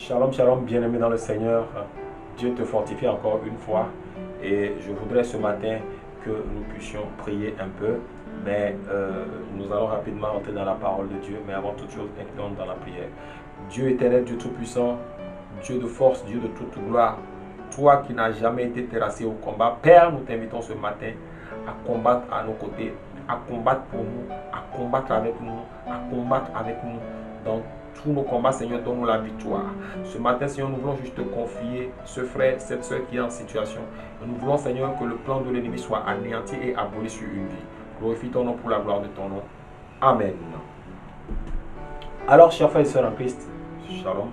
Shalom, shalom, bien-aimé dans le Seigneur. Dieu te fortifie encore une fois. Et je voudrais ce matin que nous puissions prier un peu. Mais nous allons rapidement entrer dans la parole de Dieu. Mais avant toute chose, inclinons dans la prière. Dieu éternel, Dieu tout-puissant, Dieu de force, Dieu de toute gloire. Toi qui n'as jamais été terrassé au combat, Père, nous t'invitons ce matin à combattre à nos côtés, à combattre pour nous, à combattre avec nous, à combattre avec nous dans tous nos combats, Seigneur, donne-nous la victoire. Ce matin, Seigneur, nous voulons juste te confier ce frère, cette soeur qui est en situation. Et nous voulons, Seigneur, que le plan de l'ennemi soit anéanti et aboli sur une vie. Glorifie ton nom pour la gloire de ton nom. Amen. Alors, chers frères et sœurs en Christ, shalom.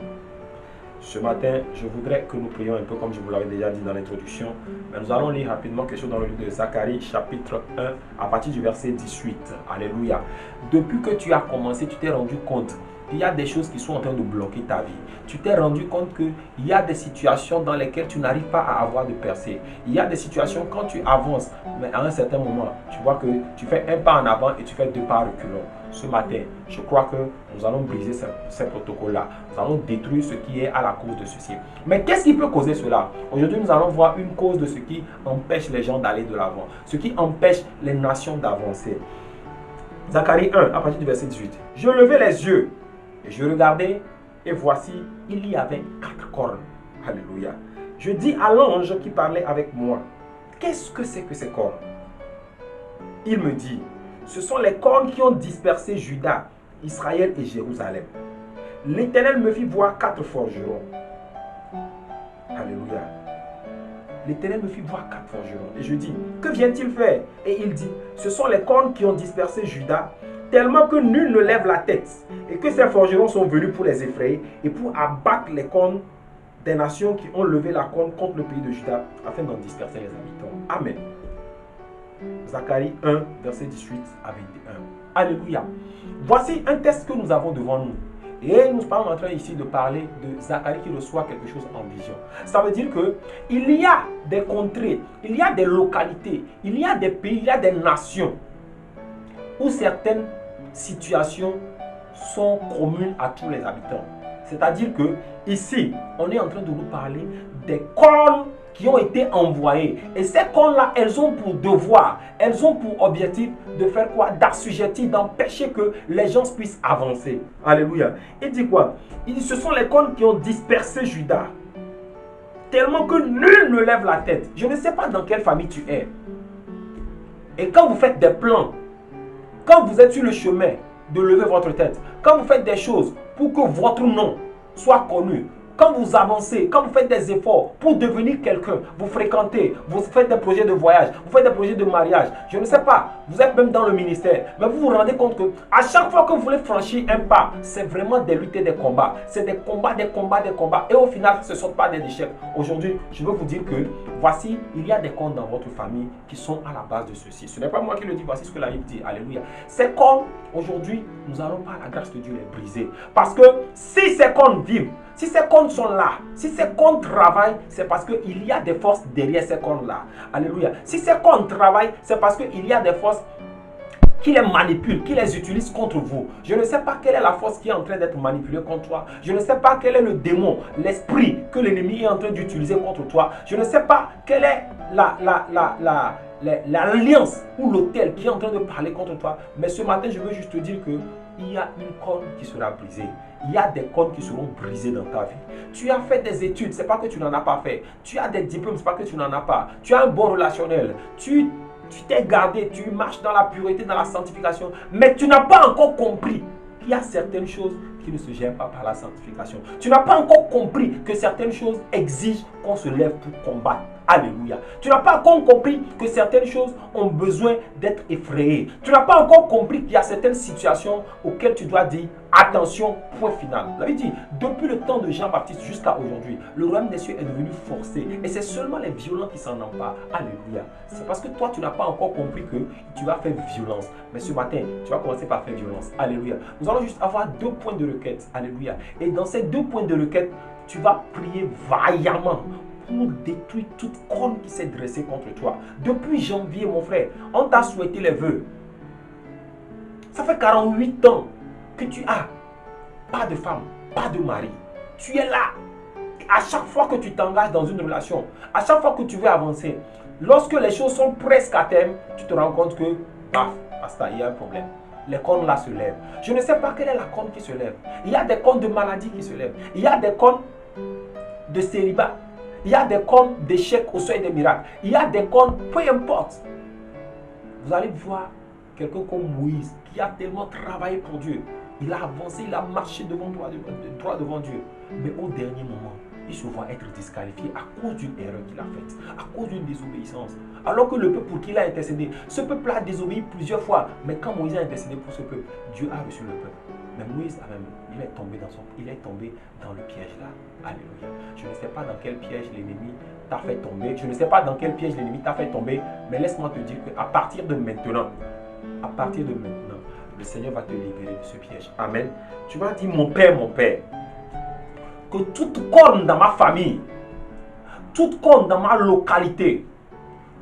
Ce matin, je voudrais que nous prions un peu comme je vous l'avais déjà dit dans l'introduction. Mais nous allons lire rapidement quelque chose dans le livre de Zacharie, chapitre 1, à partir du verset 18. Alléluia. Depuis que tu as commencé, tu t'es rendu compte qu'il y a des choses qui sont en train de bloquer ta vie. Tu t'es rendu compte qu'il y a des situations dans lesquelles tu n'arrives pas à avoir de percée. Il y a des situations quand tu avances, mais à un certain moment, tu vois que tu fais un pas en avant et tu fais deux pas reculons. Ce matin, je crois que nous allons briser ces protocoles-là. Nous allons détruire ce qui est à la cause de ceci. Mais qu'est-ce qui peut causer cela? Aujourd'hui, nous allons voir une cause de ce qui empêche les gens d'aller de l'avant. Ce qui empêche les nations d'avancer. Zacharie 1, à partir du verset 18. Je levai les yeux et je regardais et voici, il y avait 4 cornes. Alléluia. Je dis à l'ange qui parlait avec moi, qu'est-ce que c'est que ces cornes? Il me dit, ce sont les cornes qui ont dispersé Juda, Israël et Jérusalem. L'Éternel me fit voir 4 forgerons. Alléluia. L'Éternel me fit voir 4 forgerons. Et je dis, que vient-il faire? Et il dit, ce sont les cornes qui ont dispersé Juda, tellement que nul ne lève la tête. Et que ces forgerons sont venus pour les effrayer et pour abattre les cornes des nations qui ont levé la corne contre le pays de Juda, afin d'en disperser les habitants. Amen. Zacharie 1, verset 18 à 21. Alléluia. Voici un texte que nous avons devant nous. Et nous sommes en train ici de parler de Zacharie qui reçoit quelque chose en vision. Ça veut dire qu'il y a des contrées, il y a des localités, il y a des pays, il y a des nations où certaines situations sont communes à tous les habitants. C'est-à-dire que ici, on est en train de nous parler des cornes qui ont été envoyées. Et ces cornes-là, elles ont pour devoir, elles ont pour objectif de faire quoi? D'assujettir, d'empêcher que les gens puissent avancer. Alléluia. Il dit quoi? Il dit, ce sont les cornes qui ont dispersé Juda, tellement que nul ne lève la tête. Je ne sais pas dans quelle famille tu es. Et quand vous faites des plans, quand vous êtes sur le chemin de lever votre tête, quand vous faites des choses pour que votre nom soit connu, quand vous avancez, quand vous faites des efforts pour devenir quelqu'un, vous fréquentez, vous faites des projets de voyage, vous faites des projets de mariage, je ne sais pas, vous êtes même dans le ministère, mais vous vous rendez compte que à chaque fois que vous voulez franchir un pas, c'est vraiment des luttes et des combats. C'est des combats, des combats, des combats. Et au final, ce ne sont pas des échecs. Aujourd'hui, je veux vous dire que voici, il y a des cornes dans votre famille qui sont à la base de ceci. Ce n'est pas moi qui le dis, voici ce que la Bible dit. Alléluia. Ces cornes, aujourd'hui, nous allons par la grâce de Dieu les briser. Parce que si ces cornes vivent, si ces cornes sont là, si ces cornes travaillent, c'est parce qu'il y a des forces derrière ces cornes-là. Alléluia. Si ces cornes travaillent, c'est parce qu'il y a des forces qui les manipulent, qui les utilisent contre vous. Je ne sais pas quelle est la force qui est en train d'être manipulée contre toi. Je ne sais pas quel est le démon, l'esprit que l'ennemi est en train d'utiliser contre toi. Je ne sais pas quelle est l'alliance ou l'autel qui est en train de parler contre toi. Mais ce matin, je veux juste te dire que il y a une corne qui sera brisée. Il y a des cornes qui seront brisées dans ta vie. Tu as fait des études, ce n'est pas que tu n'en as pas fait. Tu as des diplômes, ce n'est pas que tu n'en as pas. Tu as un bon relationnel. Tu t'es gardé, tu marches dans la pureté, dans la sanctification. Mais tu n'as pas encore compris qu'il y a certaines choses qui ne se gèrent pas par la sanctification. Tu n'as pas encore compris que certaines choses exigent qu'on se lève pour combattre. Alléluia. Tu n'as pas encore compris que certaines choses ont besoin d'être effrayées. Tu n'as pas encore compris qu'il y a certaines situations auxquelles tu dois dire attention, point final. La Bible dit, depuis le temps de Jean-Baptiste jusqu'à aujourd'hui, le royaume des cieux est devenu forcé. Et c'est seulement les violents qui s'en emparent. Alléluia. C'est parce que toi, tu n'as pas encore compris que tu vas faire violence. Mais ce matin, tu vas commencer par faire violence. Alléluia. Nous allons juste avoir 2 points de requête. Alléluia. Et dans ces 2 points de requête, tu vas prier vaillamment pour détruire toute corne qui s'est dressée contre toi. Depuis janvier, mon frère, on t'a souhaité les vœux. Ça fait 48 ans que tu as pas de femme, pas de mari. Tu es là. À chaque fois que tu t'engages dans une relation, à chaque fois que tu veux avancer, lorsque les choses sont presque à terme, tu te rends compte que, paf, basta, il y a un problème. Les cornes là se lèvent. Je ne sais pas quelle est la corne qui se lève. Il y a des cornes de maladie qui se lèvent. Il y a des cornes de célibat. Il y a des cornes d'échec au seuil des miracles. Il y a des cornes, peu importe. Vous allez voir quelqu'un comme Moïse qui a tellement travaillé pour Dieu. Il a avancé, il a marché devant droit devant Dieu. Mais au dernier moment, il se voit être disqualifié à cause d'une erreur qu'il a faite, à cause d'une désobéissance. Alors que le peuple pour qui il a intercédé, ce peuple a désobéi plusieurs fois. Mais quand Moïse a intercédé pour ce peuple, Dieu a reçu le peuple. Mais Moïse, il est tombé dans le piège là. Alléluia. Je ne sais pas dans quel piège l'ennemi t'a fait tomber. Je ne sais pas dans quel piège l'ennemi t'a fait tomber. Mais laisse-moi te dire qu'à partir de maintenant, le Seigneur va te libérer de ce piège. Amen. Tu vas dire, mon Père, que toute corne dans ma famille, toute corne dans ma localité,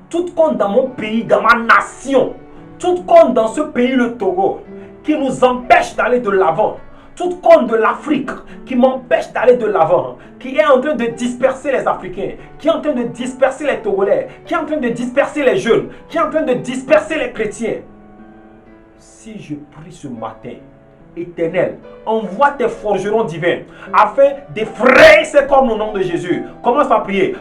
toute corne dans mon pays, dans ma nation, toute corne dans ce pays, le Togo, qui nous empêche d'aller de l'avant, toute corne de l'Afrique qui m'empêche d'aller de l'avant, qui est en train de disperser les Africains, qui est en train de disperser les Togolais, qui est en train de disperser les jeunes, qui est en train de disperser les chrétiens. Si je prie ce matin, Éternel, envoie tes forgerons divins afin d'effrayer ces cornes au nom de Jésus. Commence à prier.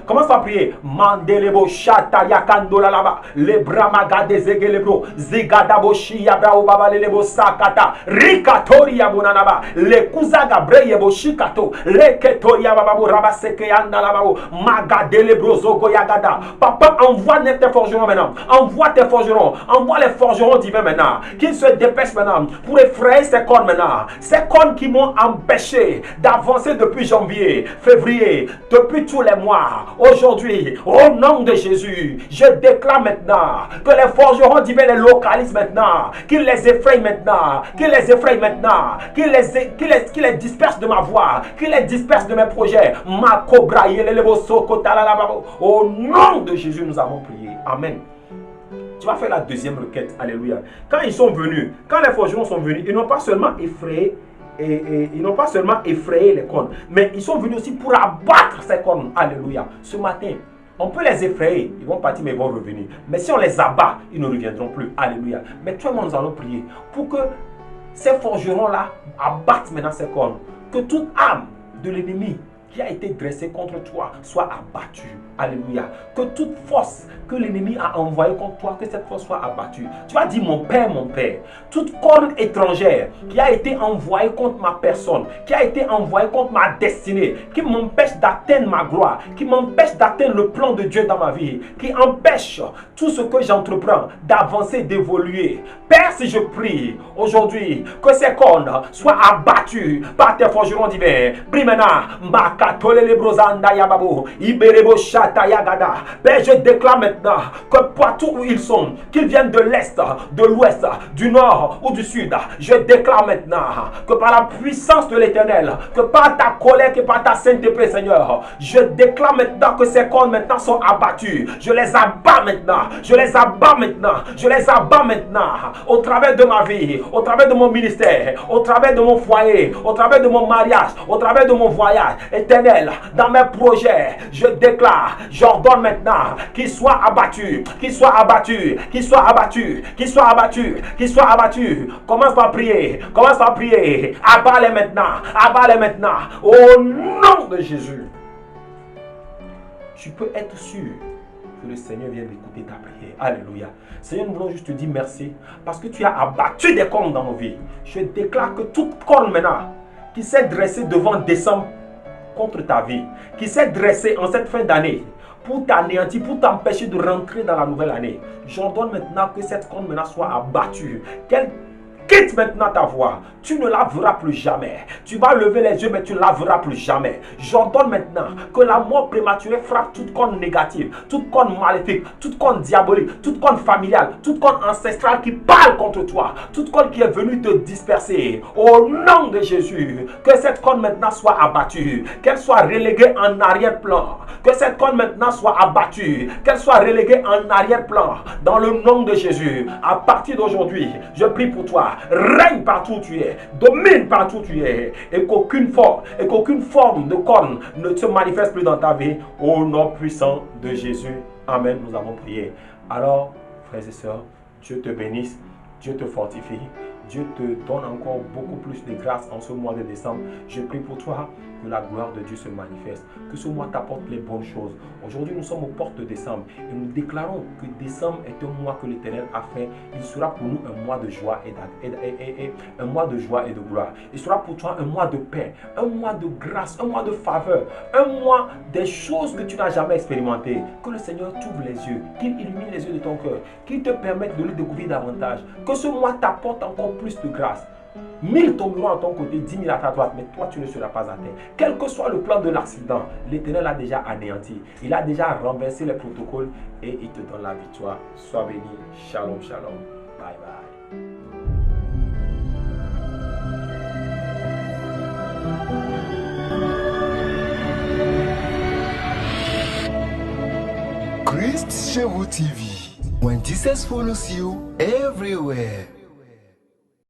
Mandelebo shata yakandola laba le bramaga de zegelebro zigadabo shiyabra obabalelebo sakata rikatori yabunanaba le kuzaga breyebo shikato le ketoria bababo rabaseke yandalababo magadelebro zogo yagada. Papa, envoie tes forgerons maintenant. Envoie tes forgerons. Envoie les forgerons divins maintenant. Qu'ils se dépêchent maintenant pour effrayer ces cornes maintenant. Ces cornes qui m'ont empêché d'avancer depuis janvier, février, depuis tous les mois. Aujourd'hui, au nom de Jésus, je déclare maintenant que les forgerons divins les localisent maintenant, qu'ils les effrayent maintenant, qu'ils les dispersent de ma voix, qu'ils les dispersent de mes projets. Au nom de Jésus, nous avons prié. Amen. Tu vas faire la deuxième requête. Alléluia. Quand ils sont venus, quand les forgerons sont venus, ils n'ont pas seulement effrayé les cornes, mais ils sont venus aussi pour abattre ces cornes. Alléluia. Ce matin, on peut les effrayer, ils vont partir mais ils vont revenir. Mais si on les abat, ils ne reviendront plus. Alléluia. Mais toi et moi, nous allons prier pour que ces forgerons-là abattent maintenant ces cornes. Que toute âme de l'ennemi qui a été dressée contre toi soit abattue. Alléluia. Que toute force que l'ennemi a envoyée contre toi, que cette force soit abattue. Tu vas dire, mon Père, toute corne étrangère qui a été envoyée contre ma personne, qui a été envoyée contre ma destinée, qui m'empêche d'atteindre ma gloire, qui m'empêche d'atteindre le plan de Dieu dans ma vie, qui empêche tout ce que j'entreprends d'avancer, d'évoluer. Père, si je prie aujourd'hui que ces cornes soient abattues par tes forgerons divins. Prie maintenant. Père, je déclare maintenant que partout où ils sont, qu'ils viennent de l'Est, de l'Ouest, du Nord ou du Sud, je déclare maintenant que par la puissance de l'Éternel, que par ta colère, que par ta sainteté, Seigneur, je déclare maintenant que ces cornes maintenant sont abattues. Je les abats maintenant. Je les abats maintenant. Je les abats maintenant. Au travers de ma vie, au travers de mon ministère, au travers de mon foyer, au travers de mon mariage, au travers de mon voyage. Éternel, dans mes projets, je déclare, j'ordonne maintenant qu'ils soient abattus, qu'ils soient abattus, qu'ils soient abattus, qu'ils soient abattus, qu'ils soient abattus. Commence à prier, abat-les maintenant, au nom de Jésus. Tu peux être sûr que le Seigneur vient d'écouter ta prière. Alléluia. Seigneur, nous voulons juste te dire merci parce que tu as abattu des cornes dans nos vies. Je déclare que toute corne maintenant qui s'est dressée devant décembre contre ta vie, qui s'est dressée en cette fin d'année pour t'anéantir, pour t'empêcher de rentrer dans la nouvelle année, j'ordonne maintenant que cette corne maintenant soit abattue. Qu'elle quitte maintenant ta voix. Tu ne la verras plus jamais. Tu vas lever les yeux, mais tu ne la verras plus jamais. J'ordonne maintenant que la mort prématurée frappe toute corne négative, toute corne maléfique, toute corne diabolique, toute corne familiale, toute corne ancestrale qui parle contre toi, toute corne qui est venue te disperser. Au nom de Jésus, que cette corne maintenant soit abattue, qu'elle soit reléguée en arrière-plan. Que cette corne maintenant soit abattue, qu'elle soit reléguée en arrière-plan. Dans le nom de Jésus, à partir d'aujourd'hui, je prie pour toi. règne partout où tu es, domine partout où tu es, et qu'aucune forme de corne ne se manifeste plus dans ta vie. Au nom puissant de Jésus. Amen. Nous avons prié. Alors, frères et sœurs, Dieu te bénisse, Dieu te fortifie, Dieu te donne encore beaucoup plus de grâce en ce mois de décembre. Je prie pour toi que la gloire de Dieu se manifeste, que ce mois t'apporte les bonnes choses. Aujourd'hui, nous sommes aux portes de décembre et nous déclarons que décembre est un mois que l'Éternel a fait. Il sera pour nous un mois de joie un mois de joie et de gloire. Il sera pour toi un mois de paix, un mois de grâce, un mois de faveur, un mois des choses que tu n'as jamais expérimentées. Que le Seigneur t'ouvre les yeux, qu'il illumine les yeux de ton cœur, qu'il te permette de le découvrir davantage. Que ce mois t'apporte encore plus de grâce. 1000 tomberont à ton côté, 10 000 à ta droite, mais toi tu ne seras pas atteint. Quel que soit le plan de l'accident, l'Éternel a déjà anéanti. Il a déjà renversé les protocoles et il te donne la victoire. Sois béni. Shalom, shalom. Bye bye. Christ Chez vous TV. When Jesus follows you everywhere.